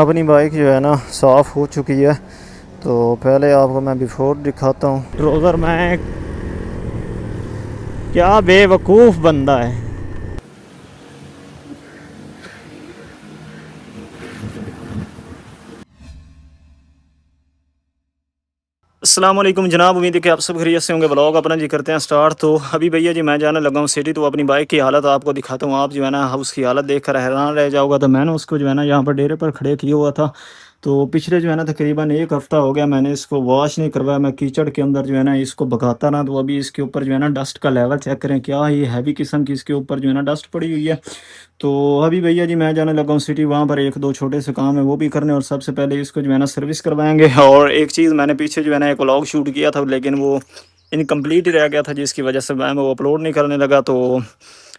अपनी बाइक जो है ना साफ़ हो चुकी है। तो पहले आपको मैं बिफोर दिखाता हूँ। ट्रोज़र मैं क्या बेवकूफ़ बंदा है। अस्सलाम वालेकुम जनाब, उम्मीद है कि आप सब खैरियत से होंगे। ब्लॉग अपना जी करते हैं स्टार्ट। तो अभी भैया जी मैं जाने लगा हूँ सिटी। तो अपनी बाइक की हालत आपको दिखाता हूँ। आप जो है ना उसकी हालत देख कर हैरान रह जाओगा। तो मैंने उसको जो है ना यहाँ पर डेरे पर खड़े किया हुआ था। तो पिछले जो है ना तकरीबन एक हफ़्ता हो गया मैंने इसको वॉश नहीं करवाया। मैं कीचड़ के अंदर जो है ना इसको भगाता रहा। तो अभी इसके ऊपर जो है ना डस्ट का लेवल चेक करें, क्या ये हैवी किस्म की इसके ऊपर जो है ना डस्ट पड़ी हुई है। तो अभी भैया जी मैं जाने लगा हूँ सिटी, वहाँ पर एक दो छोटे से काम है वो भी करने, और सबसे पहले इसको जो है ना सर्विस करवाएंगे। और एक चीज़ मैंने पीछे जो है ना एक व्लॉग शूट किया था, लेकिन वो इनकम्प्लीट ही रह गया था, जिसकी वजह से मैं वो अपलोड नहीं करने लगा। तो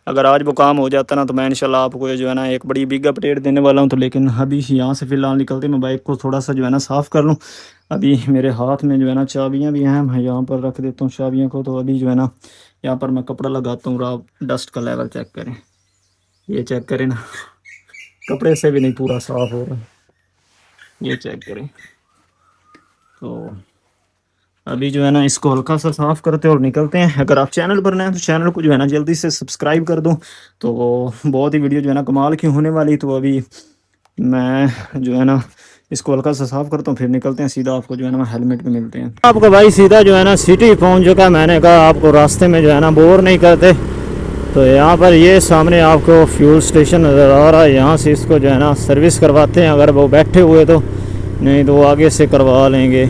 अगर आज वो काम हो जाता ना तो मैं इंशाल्लाह आपको ये जो है ना एक बड़ी बिग अपडेट देने वाला हूँ। तो लेकिन अभी यहाँ से फ़िलहाल निकलते मैं बाइक को थोड़ा सा जो है ना साफ़ कर लूँ। अभी मेरे हाथ में जो है ना चाबियाँ भी हैं, मैं यहाँ पर रख देता हूँ चाबियों को। तो अभी जो है ना यहाँ पर मैं कपड़ा लगाता हूँ और आप डस्ट का लेवल चेक करें। ये चेक करें ना, कपड़े से भी नहीं पूरा साफ हो रहा। ये चेक करें। तो अभी जो है ना इसको हल्का सा साफ़ करते और निकलते हैं। अगर आप चैनल पर नए हैं तो चैनल को जो है ना जल्दी से सब्सक्राइब कर दूं। तो बहुत ही वीडियो जो है ना कमाल की होने वाली। तो अभी मैं जो है ना इसको हल्का सा साफ़ करता हूँ, फिर निकलते हैं सीधा। आपको जो है ना हेलमेट पे मिलते हैं। आपका भाई सीधा जो है ना सिटी पहुँच चुका। मैंने कहा आपको रास्ते में जो है ना बोर नहीं करते। तो यहाँ पर ये सामने आपको फ्यूल स्टेशन नज़र आ रहा है। यहाँ से इसको जो है ना सर्विस करवाते हैं, अगर वो बैठे हुए तो, नहीं तो वो आगे से करवा लेंगे।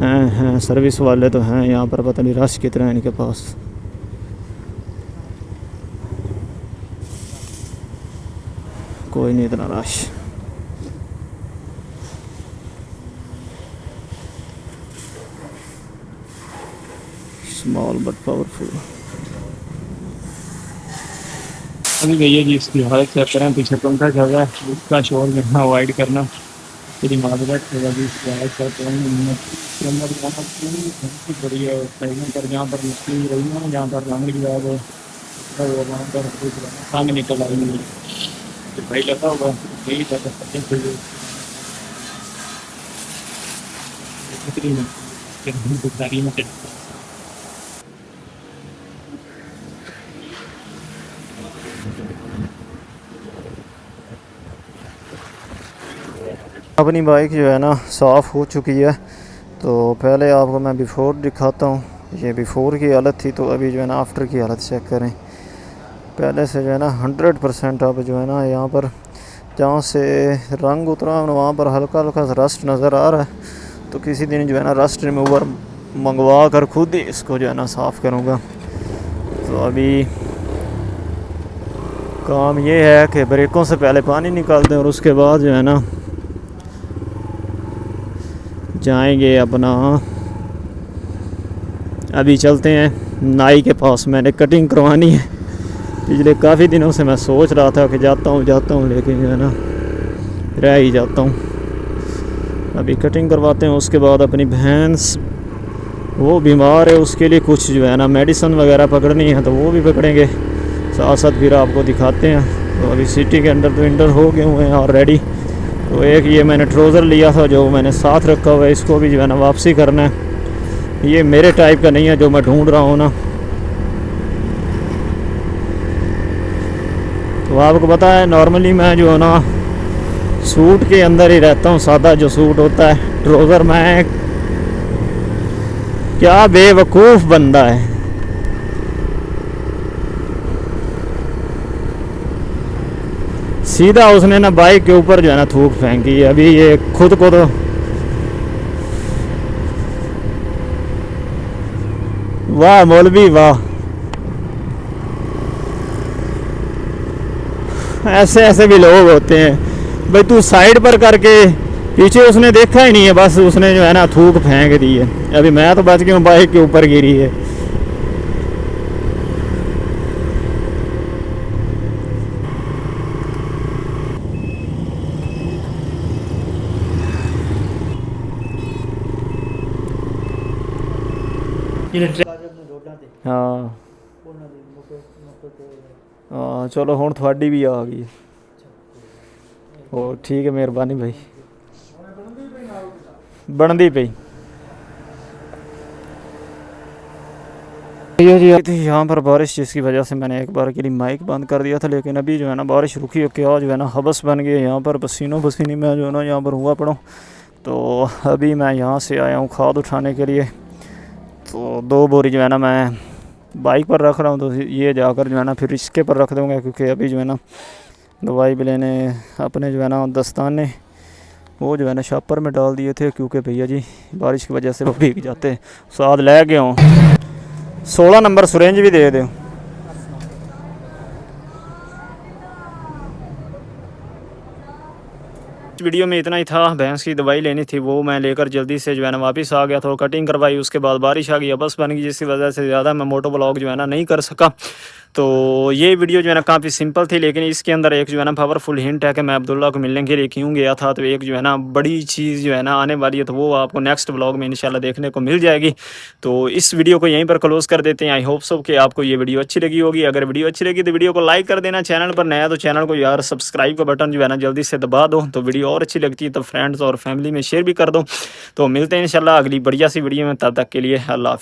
हैं सर्विस वाले तो हैं यहाँ पर, पता नहीं रश कितना है इनके पास। कोई नहीं इतना रश। Small but powerful. अभी भैया जी इसकी हालत चेक करें, पीछे पंखा चल रहा है, उसका शोर जो है अवॉइड करना। तेरी माजरत है। अभी इसकी हालत चेक करें के अंदर जाना पूरी बड़ी है। साइडों पर जहाँ पर मिट्टी रही है, जहाँ पर रंग लिया है वो वहाँ पर सामने निकल आई नहीं। तो भाई लगा हुआ यही लगा में। अपनी बाइक जो है ना साफ़ हो चुकी है। तो पहले आपको मैं बिफ़ोर दिखाता हूँ। ये बिफ़ोर की हालत थी, तो अभी जो है ना आफ्टर की हालत चेक करें। पहले से जो है ना 100% अब जो है ना यहाँ पर जहाँ से रंग उतरा वहाँ पर हल्का हल्का रस्ट नज़र आ रहा है। तो किसी दिन जो है ना रस्ट रिमूवर मंगवा कर खुद ही इसको जो है ना साफ़ करूँगा। तो अभी काम ये है कि ब्रेकों से पहले पानी निकाल दें और उसके बाद जो है ना जाएंगे अपना। अभी चलते हैं नाई के पास, मैंने कटिंग करवानी है। पिछले काफ़ी दिनों से मैं सोच रहा था कि जाता हूँ लेकिन जो है ना रह ही जाता हूँ। अभी कटिंग करवाते हैं, उसके बाद अपनी भैंस वो बीमार है, उसके लिए कुछ जो है ना मेडिसिन वगैरह पकड़नी है तो वो भी पकड़ेंगे, साथ साथ फिर आपको दिखाते हैं। तो अभी सिटी के अंदर तो इंटर हो गए हुए हैं ऑलरेडी। तो एक ये मैंने ट्रोज़र लिया था जो मैंने साथ रखा हुआ है, इसको भी जो है ना वापसी करना है। ये मेरे टाइप का नहीं है जो मैं ढूंढ रहा हूँ ना। तो आपको पता है नॉर्मली मैं जो है ना सूट के अंदर ही रहता हूँ, सादा जो सूट होता है। ट्रोज़र मैं क्या बेवकूफ़ बंदा है। सीधा उसने ना बाइक के ऊपर जो है ना थूक फेंकी। अभी ये खुद को तो वाह मौलवी वाह, ऐसे ऐसे भी लोग होते हैं। भाई तू साइड पर करके, पीछे उसने देखा ही नहीं है, बस उसने जो है ना थूक फेंक दी है। अभी मैं तो बच गया हूँ, बाइक के ऊपर गिरी है। हाँ हाँ चलो हुण थोड़ी भी आ गई। ओ ठीक है, मेहरबानी भाई। बनती पई ये जी थी यहाँ पर बारिश, जिसकी वजह से मैंने एक बार के लिए माइक बंद कर दिया था, लेकिन अभी जो है ना बारिश रुकी हो क्या जो है ना हबस बन गई यहाँ पर, पसीनों पसीनी में जो है ना यहाँ पर हुआ पड़ा। तो अभी मैं यहाँ से आया हूँ खाद उठाने के लिए। तो 2 बोरी जो है ना मैं बाइक पर रख रहा हूँ, तो ये जाकर जो है ना फिर रिस्के पर रख दूँगा, क्योंकि अभी जो है ना दवाई भी लेने अपने जो है ना दस्ताने वो जो है ना शॉपर में डाल दिए थे, क्योंकि भैया जी बारिश की वजह से वो भीग जाते। साथ ले गया हूँ 16 नंबर सुरेंज भी दे दो। वीडियो में इतना ही था, भैंस की दवाई लेनी थी वो मैं लेकर जल्दी से जो है ना वापस आ गया था, कटिंग करवाई, उसके बाद बारिश आ गई, बस बन गई, जिसकी वजह से ज़्यादा मैं मोटो ब्लॉग जो है ना नहीं कर सका। तो ये वीडियो जो है ना काफ़ी सिंपल थी, लेकिन इसके अंदर एक जो है ना पावरफुल हिंट है कि मैं अब्दुल्ला को मिलने के लिए क्यों गया था। तो एक जो है ना बड़ी चीज़ जो है ना आने वाली है, तो वो आपको नेक्स्ट ब्लॉग में इंशाल्लाह देखने को मिल जाएगी। तो इस वीडियो को यहीं पर क्लोज कर देते हैं। आई होप सो कि आपको ये वीडियो अच्छी लगी होगी। अगर वीडियो अच्छी लगी तो वीडियो को लाइक कर देना, चैनल पर नया तो चैनल को यार सब्सक्राइब का बटन जो है ना जल्दी से दबा दो। तो वीडियो और अच्छी लगती है तो फ्रेंड्स और फैमिली में शेयर भी कर दो। तो मिलते हैं इंशाल्लाह अगली बढ़िया सी वीडियो में, तब तक के लिए अल्लाह हाफिज़।